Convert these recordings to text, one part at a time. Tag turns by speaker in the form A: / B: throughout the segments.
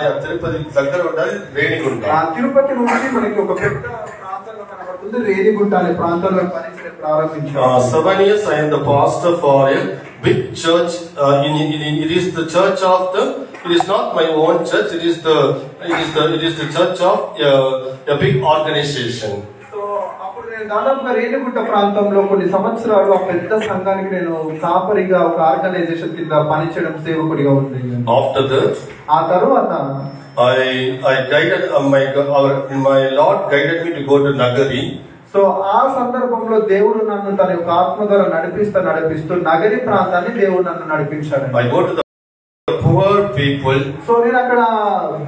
A: తిరుపతి దగ్గర ఉండాలి రేణిగుంట.
B: తిరుపతి నుంచి మనకి ఒక పెద్ద ప్రాంతంలో కనబడుతుంది. రేణిగుంట అనే ప్రాంతంలో పనిచేయడం ప్రారంభించాం.
A: 7 years I am the pastor for a big church. It is the church of the. It is not my own church. It is the church of a big organization.
B: దాదాపుగా రేణిగుంట ప్రాంతంలో కొన్ని సంవత్సరాలు ఆ పెద్ద సంఘానికి నేను కాపరిగా ఒక ఆర్గనైజేషన్ కింద పనిచేయడం సేవకుడిగా ఉంది.
A: After that,
B: ఆ తరువాత
A: I guided my Lord guided me to go to Nagari.
B: So ఆ సందర్భంలో దేవుడు నన్ను తన యొక్క ఆత్మ ద్వారా నడిపిస్తూ నగరి ప్రాంతాన్ని దేవుడు నన్ను నడిపించాడు.
A: I go to the poor people.
B: So నేను అక్కడ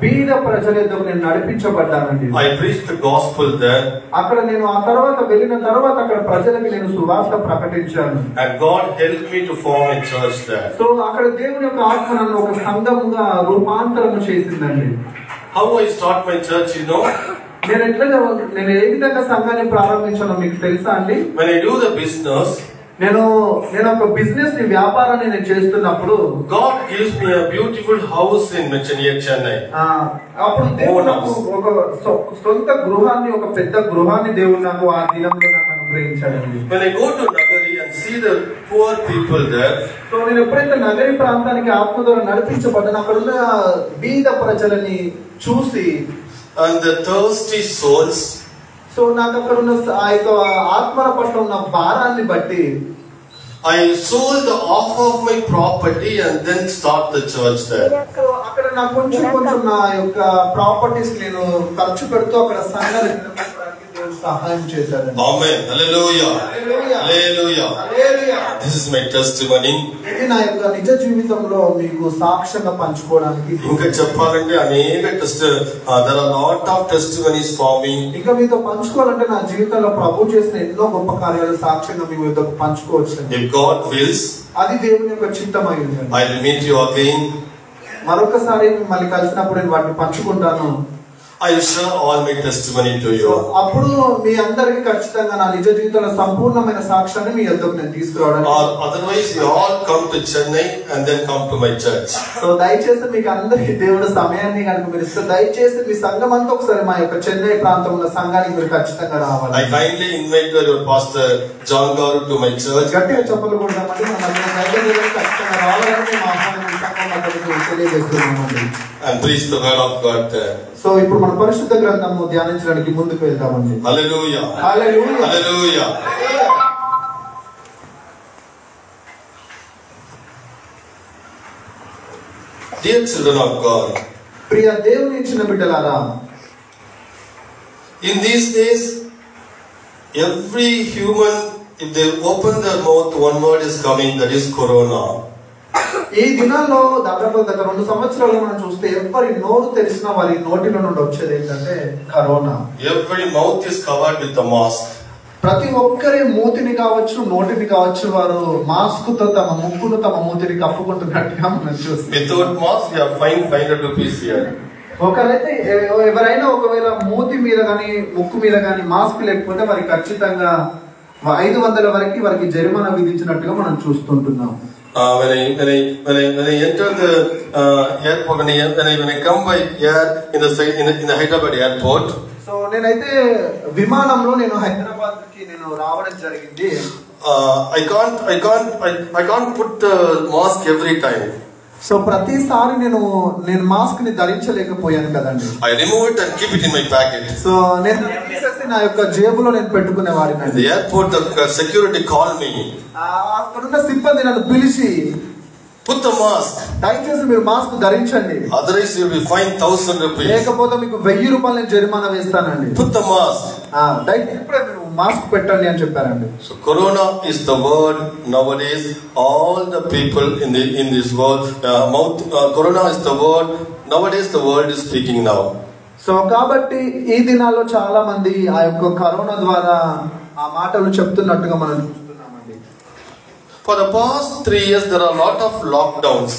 B: బీద ప్రజల ఎదుగు నేను నడిపించబడ్డానండి.
A: I preached the gospel there.
B: అక్కడ నేను ఆ తర్వాత వెళ్ళిన తర్వాత అక్కడ ప్రజలకు నేను సువార్త ప్రకటించాను.
A: And God helped me to form a church there.
B: So అక్కడ దేవుని యొక్క ఆత్మ నన్ను ఒక సంఘముగా రూపాంతరం చేసిందండి.
A: How I start my church, you know?
B: నేను ఏ విధంగా సంఘాన్ని ప్రారంభించానో మీకు తెలుసా అండి?
A: When I do the business,
B: నేను ఒక బిజినెస్ ని వ్యాపారాన్ని నేను చేస్తున్నప్పుడు
A: God gives me a beautiful house in Chennai.
B: అప్పుడు దేవుడు నాకు ఒక సొంత గృహాన్ని, ఒక పెద్ద గృహాన్ని దేవుడు నాకు ఆ దినంలో నాకు అనుగ్రహించాడండి.
A: When I go to Nagari and see the poor people there,
B: so నేను ఎప్పుడైతే నగరి ప్రాంతానికి ఆత్మ ద్వారా నడిపించబడ్డాను, అక్కడ ఉన్న బీద ప్రజలని చూసి
A: and the thirsty souls,
B: so నాకు అక్కడ ఉన్న ఆ యొక్క ఆత్మల పట్ల ఉన్న భారాన్ని బట్టి
A: I sold half of my property and then start the church there.
B: So అక్కడ నాకు కొంచెం నా యొక్క ప్రాపర్టీస్ నేను ఖర్చు పెడుతూ అక్కడ సంఘాన్ని నిర్మించడానికి దేవుడు సహాయం చేశాడు.
A: Amen. Hallelujah. Hallelujah.
B: Hallelujah.
A: This is my testimony.
B: ఇది నా యొక్క నిజ జీవితంలో మీకు సాక్ష్యంగా పంచుకోవడానికి.
A: ఇంకా చెప్పాలంటే అనేక there are lot of testimonies for me.
B: ఇంకా మీతో పంచుకోవాలంటే నా జీవితంలో ప్రభు చేసిన ఎన్నో గొప్ప కార్యాలు సాక్ష్యంగా మీ మీతో పంచుకోవచ్చు.
A: If God wills,
B: అది దేవుని యొక్క చిత్తమై ఉంది.
A: I will meet you again.
B: మరొకసారి మిమ్మల్ని కలిసినప్పుడు నేను వాటిని పంచుకుంటాను.
A: I will share all my testimony to you.
B: అప్పుడు మీ అందరికి ఖచ్చితంగా నా నిజ జీవితంలో సంపూర్ణమైన సాక్ష్యాన్ని మీ యొద్దకు నేను తీసుకురావడానికి.
A: Otherwise you all come to Chennai and then come to my church.
B: So దయచేసి మీకు అందరికి దేవుడు సమయాన్ని కనుక మీరు ఇస్తే దయచేసి మీ సంఘం అంతా ఒకసారి మా యొక్క చెన్నై ప్రాంతంలో సంఘానికి మీరు ఖచ్చితంగా రావాలి.
A: I kindly invite your pastor John Garu to my church.
B: గట్టిగా చెప్పలు కొడదామండి. మన మధ్య దైవజనులు ఖచ్చితంగా రావాలని మా సంఘం మద్దతుకు తెలియజేస్తున్నామండి.
A: And preach the word of God there.
B: So ఇప్పుడు మన పరిశుద్ధ గ్రంథము ధ్యానించడానికి ముందుకు వెళ్తామండి.
A: Hallelujah.
B: Hallelujah.
A: Hallelujah. Dear children of God,
B: ప్రియ దేవుని చిన్న బిడ్డలారా,
A: in these days every human, if they open their mouth, one word is coming, that is corona.
B: ఈ దినాల్లో దాదాపు 2 సంవత్సరాలు మనం చూస్తే ఎవరి నోరు తెరిచినా వారి నోటిలో నుండి వచ్చేది ఏంటంటే corona.
A: Every mouth is covered with the mask.
B: ప్రతి ఒక్కరి మూతిని కావచ్చు, నోటిని కావచ్చు, వారు మాస్క్ తో తమ ముక్కును, తమ మూతిని కప్పుకుంటున్నట్టుగా మనం చూస్తాం.
A: Without mask, we are fined 500 rupees here.
B: ఒకరైతే ఎవరైనా ఒకవేళ మూతి మీద గాని ముక్కు మీద గాని మాస్క్ లేకపోతే వారికి ఖచ్చితంగా 500 వరకు వారికి జరిమానా విధించినట్టుగా మనం చూస్తుంటున్నాం.
A: When I enter the airport, when I come by air in the Hyderabad airport,
B: so నేనైతే విమానంలో నేను హైదరాబాద్ కి నేను రావడం జరిగింది.
A: I can't put the mask every time.
B: So ప్రతిసారి నేను మాస్క్ ని ధరించలేకపోయాను కదండి.
A: I remove it and keep it in my pocket.
B: So నేను తీసేసి నా యొక్క జేబులో నేను పెట్టుకునేవాడిని.
A: The airport, the security called me.
B: అక్కడున్న సిబ్బంది నన్ను పిలిచి,
A: put the mask.
B: దయచేసి మీరు మాస్క్ ధరించండి,
A: otherwise you will be fined 1000 rupees.
B: లేకపోతే మీకు 1000 రూపాయలు నేను జరిమానా వేస్తానండి.
A: Put the mask.
B: ఇప్పుడే మీరు మాస్క్ పెట్టండి అని చెప్పారండి.
A: So corona is the word nowadays. All the people in this world, corona is the word nowadays. The world is speaking now.
B: So కాబట్టి ఈ దినాల్లో చాలా మంది ఆ యొక్క కరోనా ద్వారా ఆ మాటలు చెప్తున్నట్టుగా మనం చూస్తున్నామండి.
A: For the past 3 years there are a lot of lockdowns.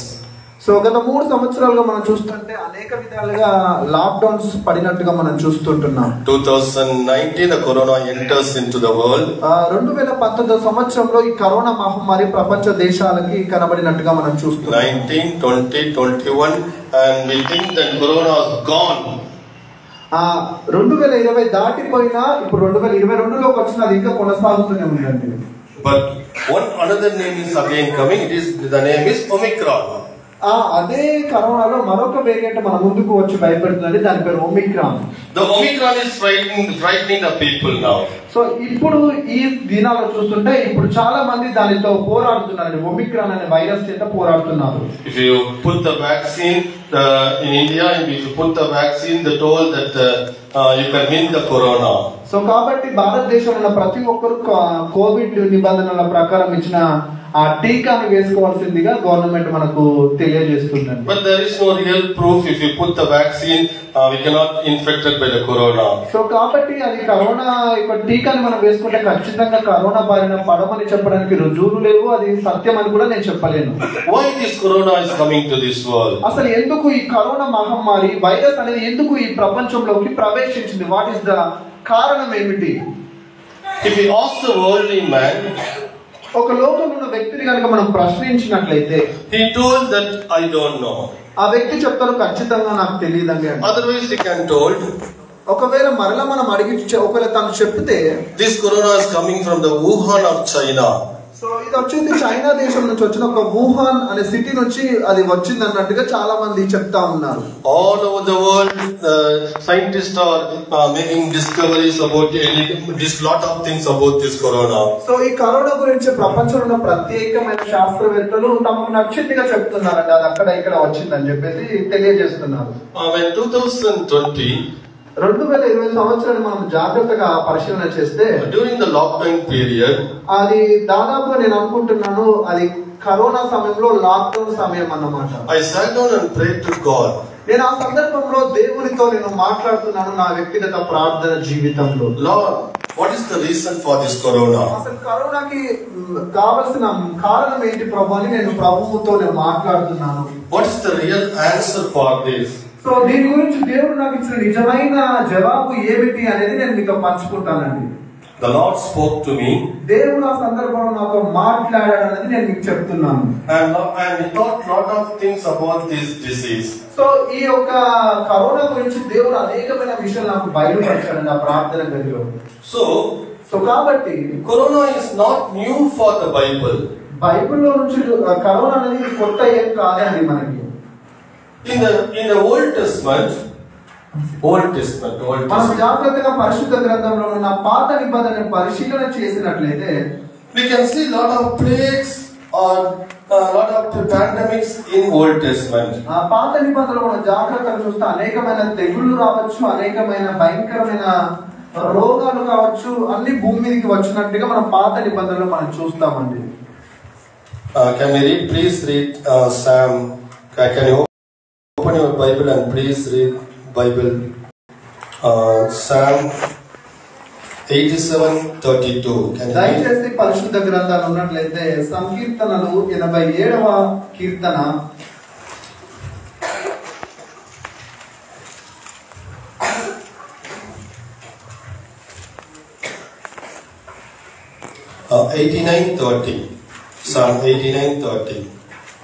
B: So so గత 3 సంవత్సరాలుగా మనం చూస్తుంటే అనేక విధాలుగా లాక్డౌన్స్ పడినట్టుగా మనం చూస్తుంటున్నాం.
A: 2019 the corona enters into the world.
B: 2019 సంవత్సరంలో ఈ కరోనా మహమ్మారి ప్రపంచ దేశాలకి కనబడినట్టుగా మనం చూస్తున్నాం.
A: 19, 20, 21 and we think that corona is gone.
B: 2020 దాటిపోయినా ఇప్పుడు 2022లోకి వచ్చినది ఇంకా కొనసాగుతూనే ఉందండి.
A: But one another name is again coming. The name is Omicron.
B: అదే కరోనాలో మరొక వేరియంట్ మన ముందుకు వచ్చి భయపెడుతుంది. దాని పేరు Omicron.
A: The Omicron is frightening the people now.
B: So ఇప్పుడు ఈ దినాల్లో చూస్తుంటే ఇప్పుడు చాలా మంది దానితో పోరాడుతున్నారు. ఒమిక్రాన్ అనే వైరస్ చేత పోరాడుతున్నారు.
A: If you put the vaccine in India, if you put the vaccine, they told that you can win the corona.
B: So కాబట్టి భారతదేశంలో ప్రతి ఒక్కరు కోవిడ్ నిబంధనల ప్రకారం ఇచ్చిన ఆ టీకాని వేసుకోవాల్సిందిగా గవర్నమెంట్ మనకు తెలియజేస్తుందండి.
A: But there is no real proof. If you put the vaccine, we cannot infected by the corona.
B: So కాబట్టి అది కరోనా యొక్క టీకాని మనం వేసుకుంటే ఖచ్చితంగా కరోనా బారిన పడమని చెప్పడానికి రుజువులు లేవు. అది సత్యం అని కూడా నేను చెప్పలేను.
A: Why this corona is coming to this world?
B: అసలు ఎందుకు ఈ కరోనా మహమ్మారి వైరస్ అనేది ఎందుకు ఈ ప్రపంచంలోకి ప్రవేశించింది? వాట్ ఇస్ ద కారణం ఏమిటి?
A: If we ask the worldly man,
B: ఒక లోకంలో ఉన్న వ్యక్తిని కనుక మనం ప్రశ్నించినట్లయితే
A: he told that I don't know.
B: ఆ వ్యక్తి చెప్తారు ఖచ్చితంగా నాకు తెలియదండి.
A: Otherwise he can told,
B: ఒకవేళ మరలా మనం అడిగి ఒకవేళ తను చెప్తే
A: this corona is coming from the Wuhan of China.
B: So ఇది వచ్చేసి చైనా దేశం నుంచి వచ్చిన ఒక వుహాన్ అనే సిటీ నుంచి అది వచ్చింది అన్నట్టుగా చాలా మంది చెప్తా ఉన్నారు.
A: All over the world, scientists are making discoveries about this lot of things about this corona.
B: So ఈ కరోనా గురించి ప్రపంచంలో ఉన్న ప్రత్యేకమైన శాస్త్రవేత్తలు తమకు నచ్చిందిగా చెప్తున్నారండి. అది అక్కడ ఇక్కడ వచ్చిందని చెప్పేసి తెలియజేస్తున్నారు.
A: When 2020
B: 2020 సంవత్సరాన్ని మనం జాగ్రత్తగా పరిశీలన చేస్తే
A: during the lockdown period,
B: అది దాదాపుగా నేను అనుకుంటున్నాను అది కరోనా సమయంలో లాక్డౌన్ సమయం అన్నమాట.
A: I sat down and prayed to God.
B: నేను ఆ సందర్భంలో దేవునితో నేను మాట్లాడుతున్నాను నా వ్యక్తిగత ప్రార్థన జీవితంలో.
A: Lord, what is the reason for this corona?
B: అసలు కరోనాకి కావాల్సిన కారణం ఏంటి ప్రభు అని నేను ప్రభువుతో నేను మాట్లాడుతున్నాను.
A: What is the real answer for this?
B: So దీని గురించి దేవుడు నాకు ఇచ్చిన నిజమైన జవాబు ఏమిటి అనేది నేను మీతో పంచుకుంటానండి.
A: The Lord spoke to me.
B: దేవుడు ఆ సందర్భంలో నాతో మాట్లాడాడనేది నేను మీకు చెప్తున్నాను.
A: And he taught lot of things about this disease.
B: So ఈ యొక్క కరోనా గురించి దేవుడు అనేకమైన విషయాలు నాకు బయలుపరిచాడు నా ప్రార్థన గదిలో.
A: సో
B: కాబట్టి
A: corona is not new for the Bible.
B: బైబిల్లో నుంచి కరోనా అనేది కొత్త ఏం కాదండి మనకి.
A: In the Old Testament,
B: మనం జాగ్రత్తగా పరిశుద్ధ గ్రంథంలో ఉన్న పాత నిబంధనను పరిశీలన చేసినట్లయితే
A: we can see lot of plagues or lot of pandemics in Old Testament.
B: ఆ పాత నిబంధనలో మనం జాగ్రత్తగా చూస్తే అనేకమైన తెగుళ్ళు రావచ్చు, అనేకమైన భయంకరమైన రోగాలు కావచ్చు, అన్ని భూమి మీదకి వచ్చినట్టుగా మనం పాత నిబంధనలో మనం చూస్తామండి.
A: Can we read? Please read Psalm. Can you open your Bible and please read Bible Psalm 87:32.
B: దయచేసి పరిశుద్ధ గ్రంథాలు ఉన్నట్లయితే సంకీర్తనలు 87వ కీర్తన
A: 89:30. Psalm 89:30.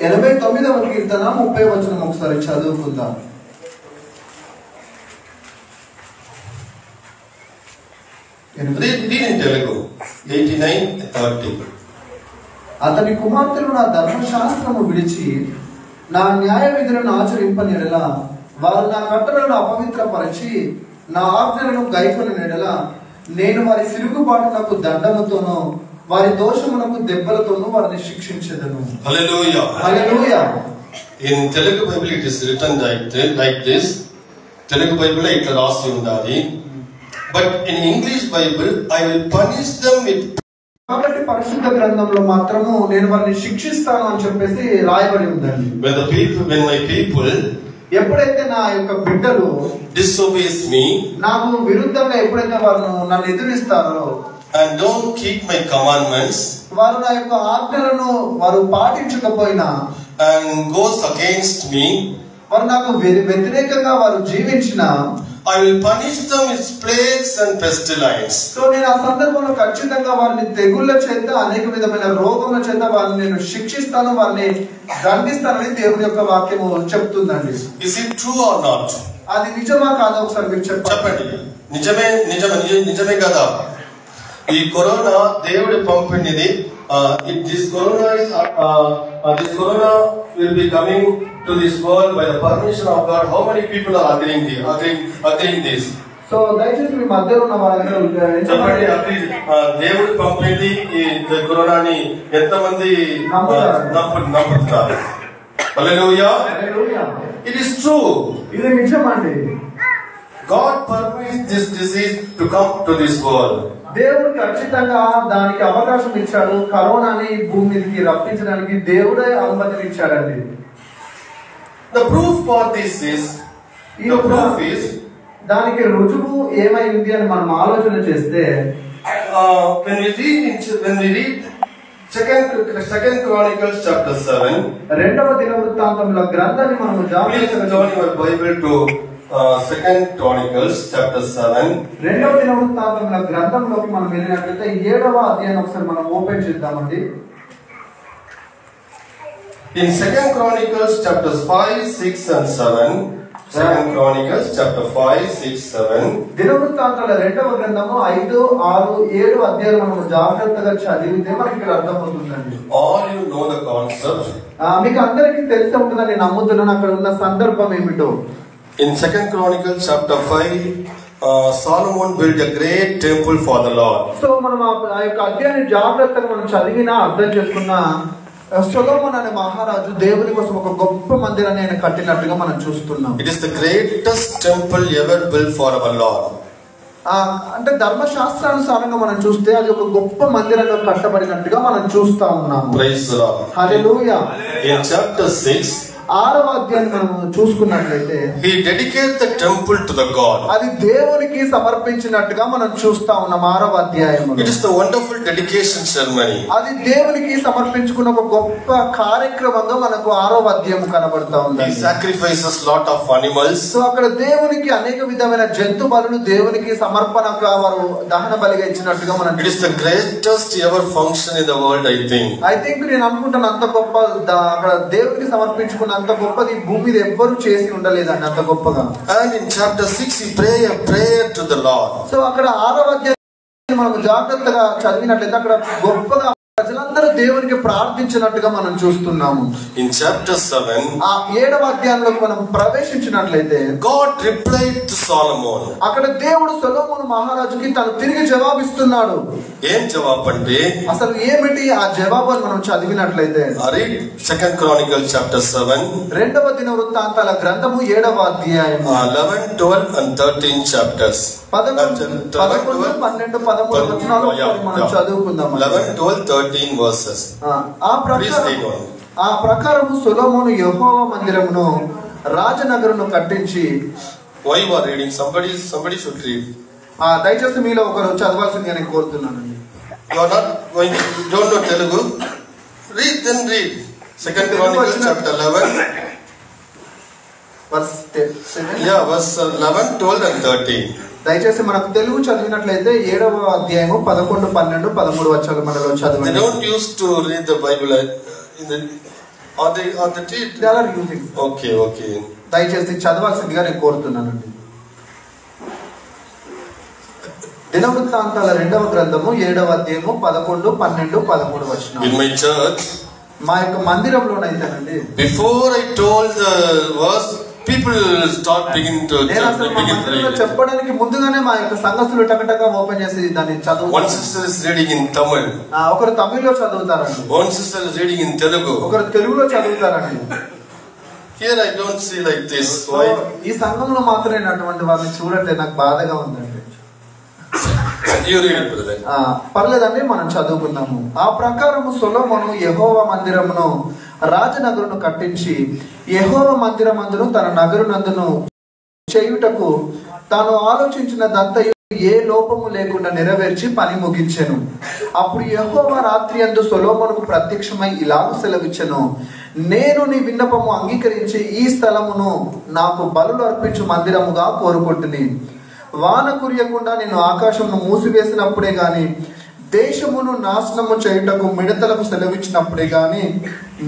B: 89వ కీర్తన 30వ వచనం ఒకసారి చదువుకుందాం.
A: Read in Telugu. 89:30.
B: అతని కుమార్తెలు నా ధర్మశాస్త్రము విడిచి నా న్యాయ విధులను ఆచరింపని ఎడల, వారు నా కట్టడలను అపవిత్రపరిచి నా ఆజ్ఞలను గైకొని ఎడల, నేను వారి సిరుగుబాటునకు దండముతోనూ వారి దోషమునకు దెబ్బలతోనూ వారిని శిక్షించెదను.
A: Hallelujah.
B: Hallelujah.
A: In Telugu Bible it is written like this. Telugu Bible ఇట్లా రాసి ఉండాలి. But in English Bible I will punish them with.
B: కాబట్టి పరిశుద్ధ గ్రంథంలో మాత్రము నేను వారిని శిక్షిస్తాను అని చెప్పేసి రాయబడి ఉందండి.
A: When my people
B: ఎప్పుడైతే నా యొక్క బిడ్డలు
A: disobeys me,
B: నాకు విరుద్ధంగా ఎప్పుడైతే వారు నన్ను ఎదురిస్తారో
A: and don't keep my commandments,
B: వారు నా యొక్క ఆజ్ఞలను వారు పాటించకపోయినా,
A: and goes against me,
B: వారు నాకు వ్యతిరేకంగా వారు జీవించిన,
A: I will punish them with plagues and pestilence.
B: So నేను ఆ సందర్భంలో ఖచ్చితంగా వారిని తెగుళ్ళ చేత, అనేక విధమైన రోగముల చేత వారిని నేను శిక్షిస్తాను, వారిని దండిస్తానని దేవుని యొక్క వాక్యము చెప్తుందండి.
A: Is it true or not?
B: అది నిజమా కాదా ఒకసారి మీరు
A: చెప్పండి. నిజమే కదా. ఈ కరోనా దేవుడు పంపినది. This corona will be coming to this world by the permission of God. How many people are agreeing this?
B: So దయచేసి మీ మధ్యలో ఉన్న వాళ్ళందరూ
A: చెప్పండి. దేవుడు పంపింది ఈ కరోనాని ఎంతమంది నమ్ముతున్నారు? హల్లెలూయా. It is true.
B: ఇది నిజమండి.
A: God permits this disease to come to this world.
B: దేవుడు ఖచ్చితంగా దానికి అవకాశం ఇచ్చాడు. కరోనాని భూమి మీదకి రప్పించడానికి దేవుడే అనుమతినిచ్చాడండి.
A: The proof for this is,
B: దానికి రుజువు ఏమైంది అని మనం ఆలోచన చేస్తే,
A: when we read Second Chronicles chapter 7,
B: రెండవ దినవృత్తాంతముల గ్రంథాన్ని మనం
A: జాగ్రత్తగా turn your Bible to Second Chronicles chapter 7.
B: రెండవ దినవృత్తాంతముల గ్రంథంలోకి మనం వెళ్ళినట్లయితే 7వ అధ్యాయం ఒకసారి మనం ఓపెన్ చేద్దామండి.
A: In Second Chronicles chapters 5, 6 and 7. Second Chronicles chapter 5, 6, 7.
B: దినవృత్తాంతాల రెండవ గ్రంథము 5, 6, 7 అధ్యాయాలు మనం జాగ్రత్తగా చదివితే మనకి ఇక్కడ అర్థమవుతుందండి.
A: All you know the concept.
B: మీకు అందరికీ తెలిసి ఉంటుందని నేను నమ్ముతున్నాను. అక్కడ ఉన్న సందర్భం ఏమిటో.
A: In Second Chronicles chapter 5, Solomon built a great temple for the Lord.
B: So మనం ఆ యొక్క అధ్యాయాన్ని జాగ్రత్తగా మనం చదివినా అర్థం చేసుకున్నా, సొలొమోను అనే మహారాజు దేవుని కోసం ఒక గొప్ప మందిరాన్ని ఆయన కట్టినట్టుగా మనం చూస్తున్నాం.
A: It is the greatest temple ever built for our Lord.
B: అంటే ధర్మశాస్త్రానుసారంగా మనం చూస్తే అది ఒక గొప్ప మందిరంగా కట్టబడినట్టుగా మనం చూస్తా ఉన్నాము.
A: Praise the Lord.
B: Hallelujah.
A: In chapter 6,
B: 6వ అధ్యాయం మనం చూసుకున్నట్లయితే,
A: he dedicated the temple to the God.
B: అది దేవునికి సమర్పించినట్టుగా మనం చూస్తా ఉన్నాం 6వ అధ్యాయంలో.
A: It is the wonderful dedication ceremony.
B: అది దేవునికి సమర్పించుకున్న ఒక గొప్ప కార్యక్రమంగా మనకు 6వ అధ్యాయం కనబడతా ఉంది.
A: He sacrifices lot of animals.
B: So అక్కడ దేవునికి అనేక విధమైన జంతు బలులు దేవునికి సమర్పణగా వారు దహన బలిగా ఇచ్చినట్టుగా మనం.
A: It is the greatest ever function in the world, I think.
B: నేను అనుకుంటాను అంత గొప్ప అక్కడ దేవునికి సమర్పించుకున్న అంత గొప్పది భూమి మీద ఎవ్వరూ చేసి ఉండలేదండి అంత గొప్పగా.
A: And in chapter 6 he pray a prayer to the Lord.
B: So అక్కడ 6వ అధ్యాయం మనం జాగ్రత్తగా చదివినట్లయితే అక్కడ గొప్పగా ప్రజలందరూ దేవునికి ప్రార్థించినట్టుగా మనం చూస్తున్నాము.
A: In chapter 7,
B: ఆ 7వ అధ్యాయంలోకి మనం ప్రవేశించినట్లయితే,
A: God replied to Solomon.
B: అక్కడ దేవుడు సొలొమోను మహారాజుకి తను తిరిగి జవాబిస్తున్నాడు.
A: ఏం జవాబు అంటే,
B: అసలు ఏమిటి ఆ జవాబు అని మనం చదివినట్లయితే,
A: read Second Chronicles chapter 7,
B: రెండవ దినవృత్తాంతాల గ్రంథము 7వ అధ్యాయం
A: 11, 12 and 13 chapters.
B: 11, 12, 13 వచనాలు మనం చదువుకుందాం.
A: 11, 12, 13 verses.
B: ఆ ప్రకారము సొలొమోను యెహోవా మందిరమును రాజనగరును కట్టించి.
A: Why you are reading? Somebody should read.
B: దయచేసి మీలో ఒకరు చదవాల్సిందిగా నేను కోరుతున్నానండి.
A: You are not going to, you don't know Telugu? Read. Second Chronicles chapter 11.
B: verse 7.
A: Yeah, verse 11, 12 and 13.
B: దయచేసి మనకు తెలుగు చదివినట్లయితే 7వ అధ్యాయము 11, 12, 13 వచనాలు మనలో చదవండి.
A: They don't used to read the Bible in the on the street.
B: They are using.
A: Okay.
B: దయచేసి చదవాల్సిందిగా నేను కోరుతున్నానండి. దినవృత్తాంతాల 2వ గ్రంథము 7వ అధ్యాయము 11, 12, 13 వచనాలు.
A: In my church,
B: మా యొక్క మందిరంలోనైతేనండి,
A: before I told the verse, people start begin to
B: చెప్పడానికి ముందుగానే మా యొక్క సంఘస్థులు టకటగా ఓపెన్ చేసి దాన్ని చదువు.
A: One sister is reading in Tamil.
B: ఒకరు తమిళ్లో చదువుతారండి.
A: One sister is reading in Telugu.
B: ఒకరు తెలుగులో చదువుతారండి.
A: Here I don't see like this. Why?
B: ఈ సంఘంలో మాత్రమే అటువంటి వారిని చూడట్లేదు, నాకు బాధగా ఉందండి.
A: You read it, brother.
B: పర్లేదండి, మనం చదువుకుందాము. ఆ ప్రకారము సొలొమోను యెహోవా మందిరమును రాజనగరును కట్టించి యెహోవా మందిరమందును తన నగరునందును చేయుటకు తాను ఆలోచించినదంతయు ఏ లోపము లేకుండా నెరవేర్చి పని ముగించెను. అప్పుడు యెహోవా రాత్రి యందు సొలొమోనుకు ప్రత్యక్షమై ఇలాగ సెలవిచ్చెను, నేను నీ విన్నపము అంగీకరించి ఈ స్థలమును నాకు బలులు అర్పించు మందిరముగా కోరుకుంటుని. వాన కురియకుండా నేను ఆకాశమును మూసివేసినప్పుడే గాని, దేశమును నాశనము చేయుటకు మిడతలకు సెలవిచ్చినప్పుడే గాని,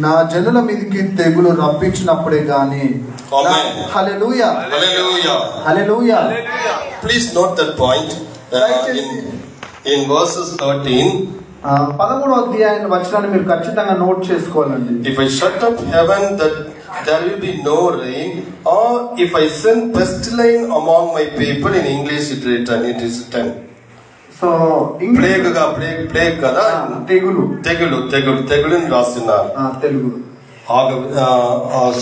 B: నా జనుల మీదకి తెగులు రప్పించినప్పుడే గాని. హల్లెలూయా,
A: Hallelujah.
B: Hallelujah.
A: Please note that point. In verses 13,
B: 13వ అధ్యాయం వచనాన్ని మీరు ఖచ్చితంగా నోట్ చేసుకోవాలండి.
A: if I shut up heaven that there will be no rain, or if I send pestilence among my people, in English it is written.
B: So
A: plague కదా, తెగులు రాస్తున్నారు
B: Telugu.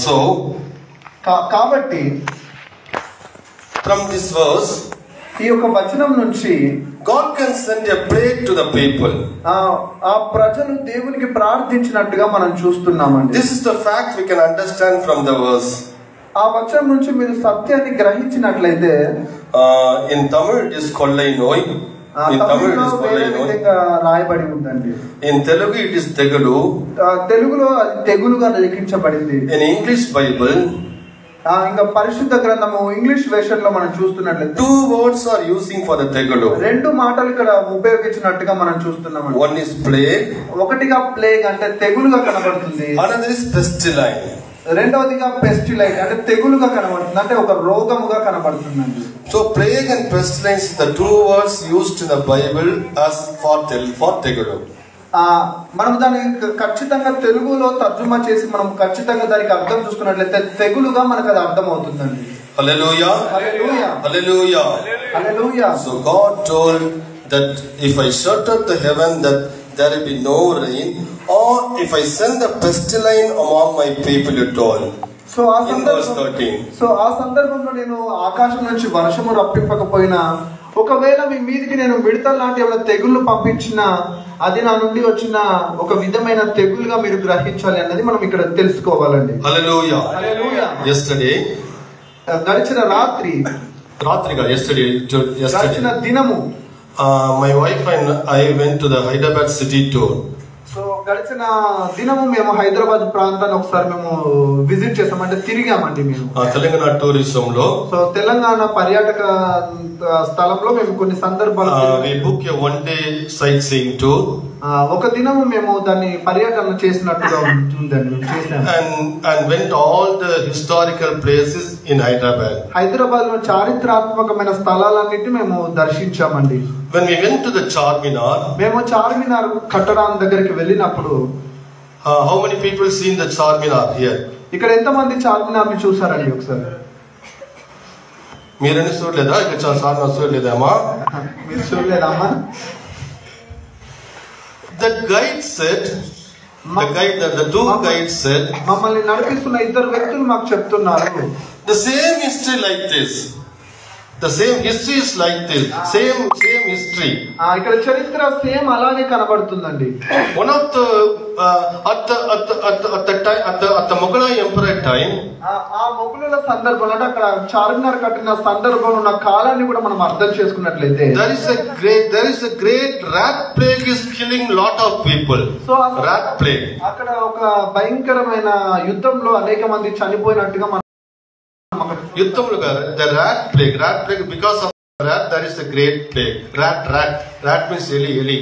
A: So
B: కాబట్టి
A: from this verse,
B: ఈ యొక్క వచనం నుంచి
A: God can send a plague to the people.
B: ఆ ప్రజలు దేవునికి ప్రార్థించినట్టుగా మనం చూస్తున్నామండి.
A: This is the fact we can understand from the verse.
B: ఆ వచనం నుంచి మీరు సత్యాన్ని గ్రహించినట్లయితే,
A: in Tamil it is kollai noi. In Tamil it is kollai noi.
B: రాయబడి ఉందండి.
A: In Telugu it is tegulu.
B: తెలుగులో అది తెగులుగా లిఖించబడింది.
A: In English Bible,
B: ఇంకా పరిశుద్ధ గ్రంథము ఇంగ్లీష్ వెర్షన్ లో మనం చూస్తున్నట్లయితే
A: 2 words are using for the tegulu.
B: 2 మాటలు ఇక్కడ ఉపయోగించినట్టుగా మనం చూస్తున్నాం.
A: One is plague.
B: ఒకటిగా ప్లేగ్ అంటే తెగులుగా కనబడుతుంది.
A: Another is pestilence.
B: రెండవదిగా పెస్టిలైజ్ అంటే తెగులుగా కనబడుతుంది, అంటే ఒక రోగముగా కనబడుతుందండి.
A: So plague and pestilence is the 2 words used in the Bible as for tegulu.
B: మనం దాన్ని ఖచ్చితంగా తెలుగులో తర్జుమా చేసి మనం ఖచ్చితంగా దానికి అర్థం చూసుకున్నట్లయితే తెగులుగా మనకు అది అర్థం అవుతుందండి.
A: Hallelujah.
B: Hallelujah.
A: Hallelujah.
B: Hallelujah.
A: So God told that if I shut up the heaven that there will be no rain, or if I send the pestilence among my people, you told.
B: So ఆ సందర్భంలో నేను ఆకాశం నుంచి వర్షము రప్పింపకపోయినా, ఒకవేళ మీ మీదికి నేను మిడతల లాంటి ఏమైనా తెగుళ్ళు పంపించినా, అది నా నుండి వచ్చిన ఒక విధమైన తెగులుగా మీరు గ్రహించాలి అన్నది మనం ఇక్కడ తెలుసుకోవాలండి.
A: Hallelujah.
B: Hallelujah.
A: Yesterday,
B: గడిచిన గడిచిన దినము
A: my wife and I went to the Hyderabad city tour.
B: So గడిచిన దినము మేము హైదరాబాద్ ప్రాంతాన్ని ఒకసారి మేము విజిట్ చేసాం, అంటే తిరిగామండి మేము
A: తెలంగాణ టూరిజం లో.
B: సో తెలంగాణ పర్యాటక స్థలంలో మేము కొన్ని సందర్భాలు
A: one day sightseeing tour.
B: ఒక దినము మేము దాన్ని పర్యటన చేసినట్టుగా ఉందండి.
A: And went all the historical places in Hyderabad.
B: Hyderabad లో చారిత్రాత్మకమైన స్థలాలన్నిటి మేము దర్శించామండి.
A: When we went to the Charminar,
B: మేము చార్మినార్ కట్టడం దగ్గరికి వెళ్ళినప్పుడు,
A: how many people seen the Charminar here?
B: ఇక్కడ ఎంత మంది చార్మినార్ ని చూసారండి? ఒకసారి
A: మీరని చూడలేదా? ఇక్కడ చార్మినార్ చూడలేదమ్మా?
B: మీరు చూడలేదమ్మా?
A: The guide said, the 2 guides said,
B: మమ్మల్ని నడిపిస్తున్న 2 వ్యక్తులు మాకు చెప్తున్నారు,
A: the same history like this. The same history is like this. Same history.
B: ఇక్కడ చరిత్ర సేమ్ అలాగే కనబడుతుందండి.
A: One of the at the Mughal Emperor time,
B: ఆ మొఘలుల సందర్భంలో, అంటే అక్కడ చార్మినార్ కట్టిన సందర్భంలో ఉన్న కాలాన్ని కూడా మనం అర్థం చేసుకున్నట్లయితే,
A: there is a great rat plague is killing lot of people.
B: So
A: rat plague.
B: అక్కడ ఒక భయంకరమైన యుద్ధంలో అనేక మంది చనిపోయినట్టుగా మనం
A: యుద్ధంలో the rat plague because of rat there is a great plague. Rat means eli.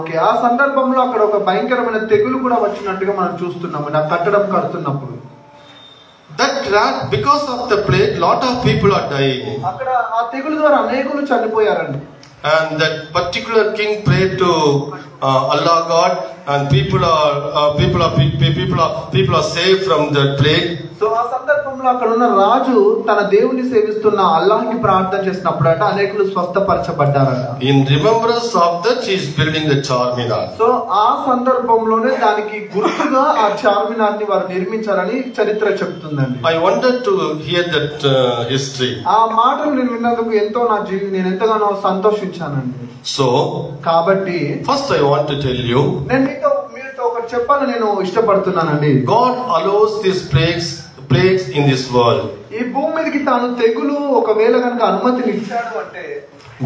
B: Okay, ఆ సందర్భంలో అక్కడ ఒక భయంకరమైన తెగులు కూడా వచ్చినట్టుగా మనం చూస్తున్నాము ఆ కట్టడం కడుతున్నప్పుడు.
A: That rat, because of the plague, lot of people are dying.
B: అక్కడ ఆ తెగులు ద్వారా అనేకులు చనిపోయారండి.
A: And that particular king prayed to Allah God, and people are saved from the plague.
B: So ఆ సందర్భంలో అక్కడ ఉన్న రాజు తన దేవుని సేవిస్తున్న అల్లాహ్కి ప్రార్థన చేసినప్పుడు అంటే అనేకులు స్వస్థపరచబడ్డారట.
A: In remembrance of that he is building the Charminar.
B: So ఆ సందర్భంలోనే దానికి గుర్తుగా ఆ చార్మినార్ ని వారు నిర్మించారని చరిత్ర చెప్తుందండి.
A: I wanted to hear that history.
B: ఆ మాటలు నేను విన్నందుకు నేను ఎంతగానో సంతోషించానండి.
A: So
B: కాబట్టి
A: first I want to tell you,
B: నేను మీతో ఒకటి చెప్పాలని నేను ఇష్టపడుతున్నానండి.
A: God allows these plagues in this world.
B: ఈ భూమి మీదకి తాను తెగులు ఒకవేళ కనుక అనుమతిని ఇచ్చాడు అంటే,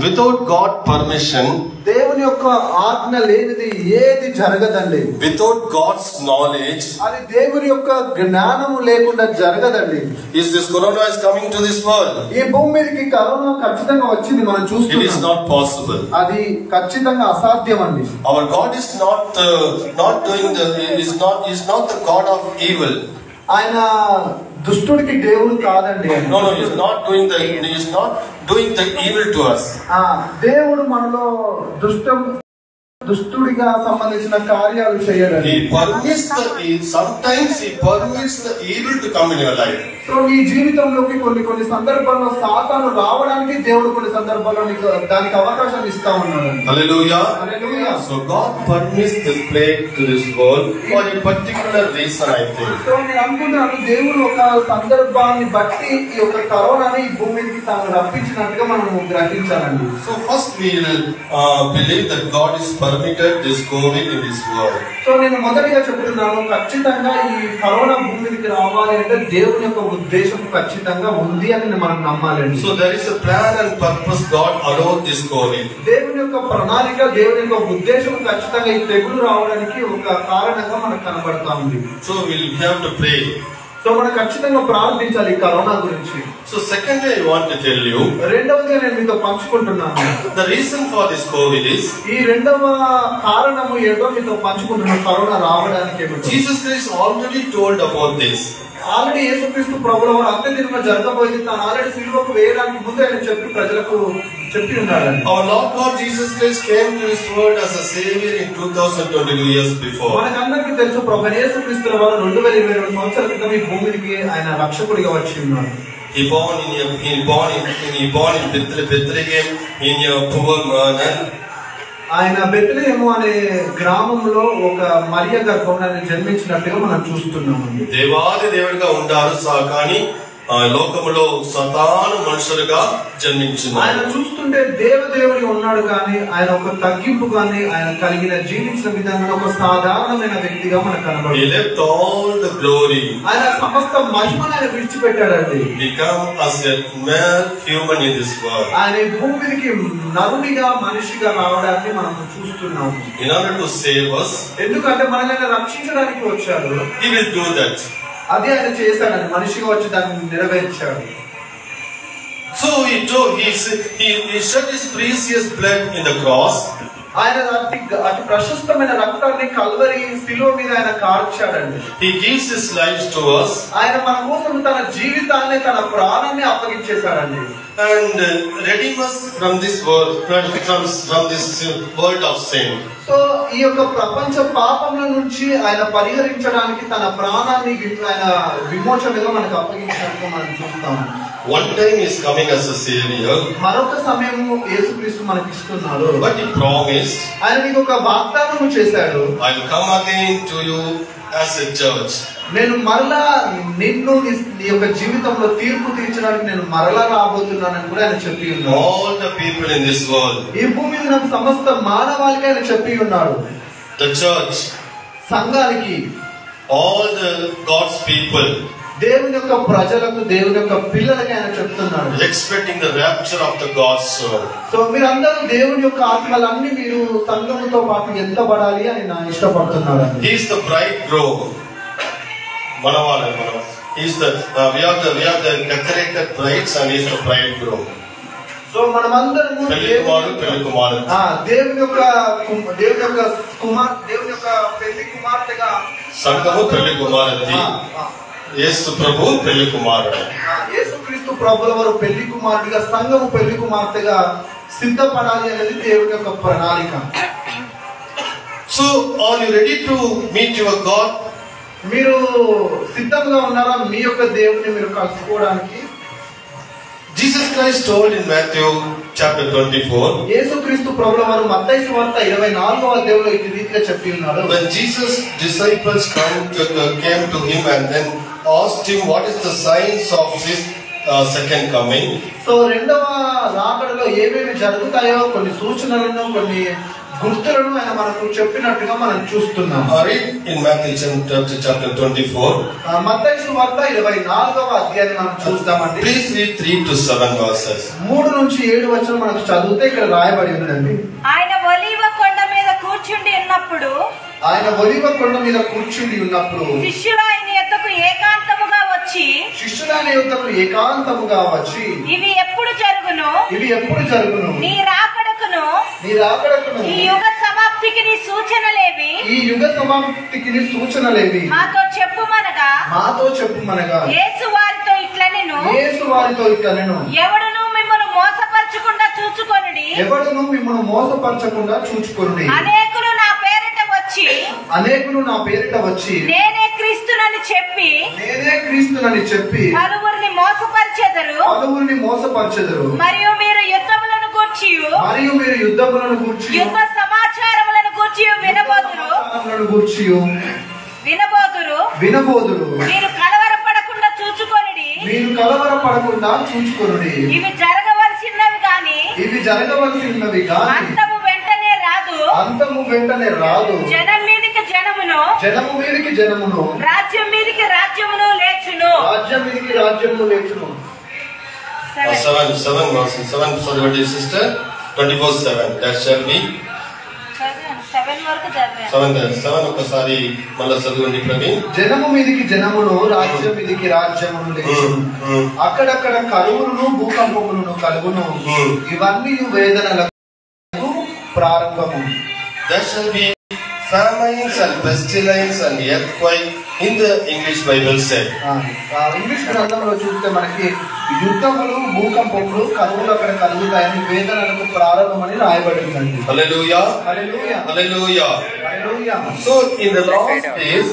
A: Without God permission,
B: దేవుని యొక్క ఆజ్ఞ లేనిది ఏది జరగదండి.
A: without God's knowledge,
B: అది దేవుని యొక్క జ్ఞానము లేకుండా జరగదండి.
A: is this corona is coming to this world?
B: ఈ భూమి మీదకి కరోనా ఖచ్చితంగా వచ్చింది, మనం
A: It is
B: చూస్తున్నాం.
A: not possible.
B: అది ఖచ్చితంగా అసాధ్యం అండి.
A: Our God is not doing is not the God of evil.
B: ఆయన దుష్టుడికి దేవుడు కాదండి.
A: No, he is not doing the evil to us.
B: దేవుడు మనలో దుష్టుడిగా సంబంధించిన కార్యాలు చేయడండి.
A: Sometimes he permits the evil to come in your life.
B: So నీ జీవితంలోకి కొన్ని సందర్భాల్లో సాతాను రావడానికి దేవుడు కొన్ని సందర్భాల్లో నీకు దానికి అవకాశం ఇస్తా ఉన్నాడు.
A: Hallelujah.
B: Hallelujah.
A: So God permits this plague to this world for a particular reason, I think.
B: So నేను అనుకుంటున్నాను దేవుడు ఒక సందర్భాన్ని బట్టి ఈ యొక్క కరోనాని ఈ భూమికి తాను రప్పించినట్టుగా మనం గ్రహించాలండి.
A: So first we will believe that God is permitted this COVID in this world.
B: So నేను మొదటిగా చెప్తున్నాను, ఖచ్చితంగా ఈ కరోనా భూమికి రావాలి అంటే దేవుని యొక్క ఉద్దేశం ఖచ్చితంగా ఉంది అని మనం నమ్మాలండి.
A: So there is a plan and purpose God allowed this COVID.
B: దేవుని యొక్క ప్రణాళిక, దేవుని యొక్క ఉద్దేశం ఖచ్చితంగా ఈ తెగులు రావడానికి ఒక కారణంగా మనకు కనబడతా ఉంది.
A: So we'll have to pray.
B: So మనం ఖచ్చితంగా ప్రార్థించాలి ఈ కరోనా గురించి.
A: So secondly, I want to tell you,
B: రెండవదిగా నేను మీతో పంచుకుంటున్నాను,
A: the reason for this COVID is,
B: ఈ రెండవ కారణము ఏదో మీతో పంచుకుంటున్నాను కరోనా రావడానికి.
A: Jesus Christ already told about this.
B: Already యేసుక్రీస్తు ప్రభువు అంత్యదినమున జరగబోయేది తాను ఆల్రెడీ సిలువకు వేయడానికి ముందు ఆయన ప్రజలకు చెప్పి ఉన్నాడు.
A: Our Lord God Jesus Christ came to this world as a savior in 2022 years before.
B: మనకందరికీ తెలుసు ప్రభు యేసుక్రీస్తు వారు 2022 సంవత్సరాల క్రితం ఈ భూమికి ఆయన రక్షకుడిగా వచ్చి ఉన్నాడు.
A: He born in Bethlehem in a poor man.
B: ఆయన బెత్లెహేము అనే గ్రామంలో ఒక మరియ గర్భంలో జన్మించినట్టుగా మనం చూస్తున్నాము.
A: దేవాది దేవుడిగా ఉండారు కానీ లోకములో సాతాను మనుషులుగా జన్మించింది.
B: ఆయన చూస్తుంటే దేవదేవుడిగా ఉన్నాడు కానీ ఆయన ఒక తగ్గింపు కానీ ఆయన కలిగిన జీవించిన విధానం ఒక సాధారణమైన వ్యక్తిగా మనకు కనబడుతుంది.
A: He left all the glory.
B: ఆయన సమస్త మహిమను ఆయన విడిచిపెట్టాడండి.
A: Become as a mere human in this world.
B: ఆయన భూమికి నరునిగా మనిషిగా రావడాన్ని మనం చూస్తున్నాము.
A: In order to save us,
B: ఎందుకంటే మనల్ని రక్షించడానికి వచ్చాడు.
A: He will do that.
B: అదే ఆయన చేశాడని మనిషిగా వచ్చి దాన్ని నెరవేర్చాడు.
A: So he shed his precious blood in the cross.
B: ఆయన అతి ప్రశస్తమైన రక్తాన్ని కల్వరి శిలువ మీద ఆయన కార్చాడండి.
A: He gives his life to us.
B: ఆయన మన కోసం తన జీవితాన్ని తన ప్రాణాన్ని అప్పగించేశాడండి.
A: And redeem us from this world, from this world of sin.
B: So ఈ యొక్క ప్రపంచ పాపముల నుంచి ఆయన పరిహరించడానికి తన ప్రాణాన్ని ఆయన విమోచనగా మనకు అప్పగించినట్టు మనం చూస్తాము.
A: One time he is coming as a savior.
B: మరొక సమయము యేసుక్రీస్తు మనకి ఇస్తున్నాడు.
A: But he promised,
B: ఆయన నీకు ఒక వాగ్దానం చేశాడు.
A: I will come again to you as a judge.
B: నేను మరలా నిన్ను నీ యొక్క జీవితంలో తీర్పు తీర్చడానికి నేను మరలా రాబోతున్నానని కూడా ఆయన చెప్పి ఉన్నాడు.
A: All the people in this world.
B: ఈ భూమి మీద సమస్త మానవాళికి ఆయన చెప్పి ఉన్నాడు.
A: The church.
B: సంఘానికి.
A: All the God's people.
B: దేవుని యొక్క ప్రజలకు, దేవుని యొక్క పిల్లలకి ఆయన చెప్తున్నాడు.
A: Expecting the rapture of the God's soul.
B: So మీరందరూ దేవుని యొక్క ఆత్మలన్నీ మీరు సంఘముతో పాటు ఎత్తబడాలి అని నా ఇష్టపడుతున్నాడు.
A: He is the bridegroom. He is we are the decorated brides and he is the bridegroom.
B: So మనమందరము దేవుని యొక్క పెళ్లి కుమార్తెగా,
A: సంఘము పెళ్లి కుమార్తె, యేసు ప్రభు పెళ్లి కుమారుడు.
B: యేసుక్రీస్తు ప్రభుల వారు పెళ్లి కుమారుడిగా, సంఘము పెళ్లి కుమార్తెగా సిద్ధపడాలి అనేది దేవుని యొక్క ప్రణాళిక.
A: So are you ready to meet your God?
B: మీరు సిద్ధంగా ఉన్నారా మీ యొక్క దేవుని మీరు కలుసుకోవడానికి?
A: Jesus Christ told in Matthew chapter 24.
B: యేసుక్రీస్తు ప్రభుల వారు మత్తయి సువార్త 24వ అధ్యాయంలో ఈ రీతిగా చెప్పి ఉన్నారు.
A: When Jesus' disciples came to him and then asked him what is the signs of his second coming.
B: So రెండవ రాకడలో ఏమేమి జరుగుతాయో కొన్ని సూచనలను, కొన్ని గుర్తులను ఆయన మనకు చెప్పినట్టుగా మనం చూస్తున్నాం.
A: Read in Matthew chapter 24.
B: మత్తయి సువార్త 24వ అధ్యాయాన్ని మనం చూద్దామండి.
A: Please read 3 to 7 verses.
B: 3 నుంచి 7 వచనం మనకు చదివితే ఇక్కడ రాయబడి ఉందండి.
C: ఆయన ఒలీవ కొండ మీద కూర్చుండి ఉన్నప్పుడు శిష్యులు ఆయన యొద్దకు ఏకాంతముగా వచ్చి ఇవి ఎప్పుడు జరుగును నీ రాకడకును ఈ యుగ సమాప్తికి నీ సూచనలేవి మాతో చెప్పుమనగా యేసు వారితో ఇట్లనెను ఎవడును మిమ్మల్ని మోసపరచకుండా చూచుకొనుడి అనేకులు నా పేరిట వచ్చి నేనే క్రీస్తునని చెప్పి పలువురిని మోసపరిచెదరు మరియు మీరు యుద్ధములను గూర్చియు యుద్ధ సమాచారములను గూర్చియు వినబోదురు మీరు కలవరపడకుండా చూచుకొనుడి ఇవి జరగవలసినవి గాని అంతము వెంటనే రాదు జనము మీదికి జనమును రాజ్యం మీదికి రాజ్యమును లేచును
A: 7 sister 24:7 that shall be
C: 7 వరకు చదివాను
A: 7 ఒకసారి మళ్ళీ చదవండి ప్రవీణ్.
B: జనము మీదికి జనమును రాజ్యం మీదికి రాజ్యమును లేచును అక్కడక్కడ కరువులను భూకంపములను కలుగును ఇవన్నీ వేదనలకు ప్రారంభము.
A: There shall be famines and pestilence and earthquake in the English Bible said.
B: English గ్రంథంలో చూస్తే మనకి యుద్ధములు భూకంపములు కరువులు అక్కడ కలుగుతాయని వేదనలకు ప్రారంభమని రాయబడిందండి.
A: Hallelujah.
B: Hallelujah.
A: Hallelujah.
B: Hallelujah.
A: So in the last days,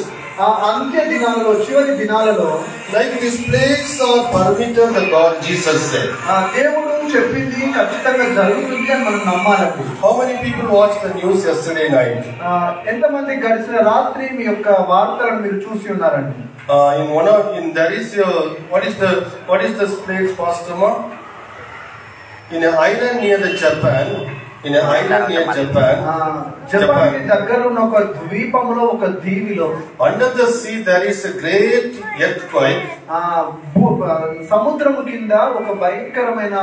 B: అంత్య దినాలలో చివరి దినాలలో
A: like these plagues are permitted, the Lord Jesus said.
B: దేవుడు చెప్పింది ఖచ్చితంగా జరుగుతుంది అని మనం నమ్మాలండి.
A: How many people watched the news yesterday night?
B: ఎంతమంది గడిచిన రాత్రి మీ యొక్క వార్తలను మీరు చూసి ఉన్నారండి? What is the place, Pastor Ma? In an island near Japan. Japan దగ్గర ఉన్న ఒక ద్వీపంలో ఒక దీవిలో
A: under the sea there is a great earthquake.
B: సముద్రము కింద ఒక భయంకరమైన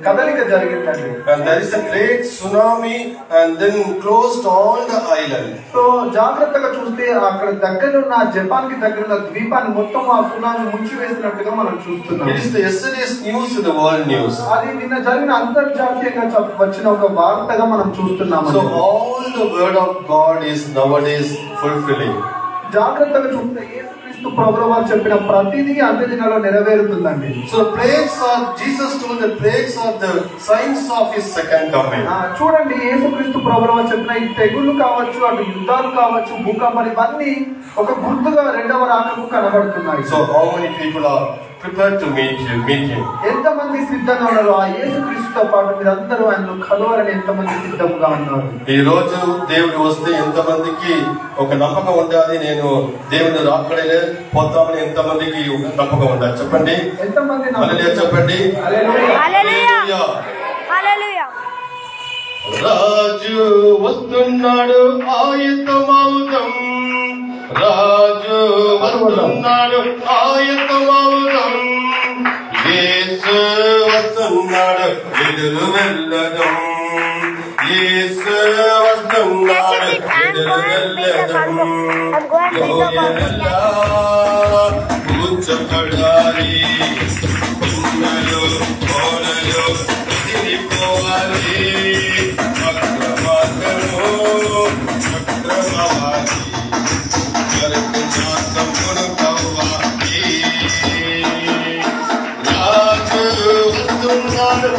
B: కదలిక జరిగిందండి.
A: And there is a great tsunami and then closed all the island.
B: So జాగ్రత్తగా చూస్తే అక్కడ దగ్గర ఉన్న జపాన్ కి దగ్గర ఉన్న ద్వీపాన్ని మొత్తం ఆ సునామీ ముంచివేసినట్టుగా మనం చూస్తున్నాం.
A: It is the yesterday's news in the world news.
B: అది నిన్న జరిగిన అంతర్జాతీయంగా వచ్చిన ఒక వార్తగా మనం చూస్తున్నాం.
A: So all the word of God is nowadays fulfilling.
B: జాగ్రత్తగా చూస్తే యేసుక్రీస్తు ప్రభువు వారు చెప్పిన ప్రతిదీ అంత్య దినాల్లో నెరవేరుతుందండి.
A: So plagues are, Jesus told the plagues are the signs of his second coming.
B: చూడండి యేసుక్రీస్తు ప్రభువు వారు చెప్పిన ఈ తెగుళ్ళు కావచ్చు, అటు యుద్ధాలు కావచ్చు, భూకంపాలు ఇవన్నీ ఒక గుర్తుగా రెండవ రాకకు కనబడుతున్నాయి.
A: So how many people are prepared to meet him?
B: ఎంతమంది సిద్ధంగా ఉన్నారు? ఆ యేసుక్రీస్తుతో పాటు మీరందరూ ఆయనను కలవాలని ఎంతమంది సిద్ధంగా ఉన్నారు? ఈ రోజు దేవుడు వస్తే ఎంతమందికి ఒక నమ్మకం ఉండాలి, నేను దేవుని రాకడలే పోతామని ఎంతమందికి నమ్మకం ఉండాలి చెప్పండి. ఎంతమంది చెప్పండి. రాజు వస్తున్నాడు ఆయుధమౌదం, రాజు వస్తున్నాడు ఆయుధమౌదం, యేసు వస్తున్నాడు ఎదురు వెళ్ళడం, యేసు వస్తున్నాడు ఎదురు వెళ్ళడం, కూర్చోపడాలి కొండలు కోనలు తిరిగిపోవాలి, చక్రవాకము చక్రవాలి రాజు వస్తున్నాడు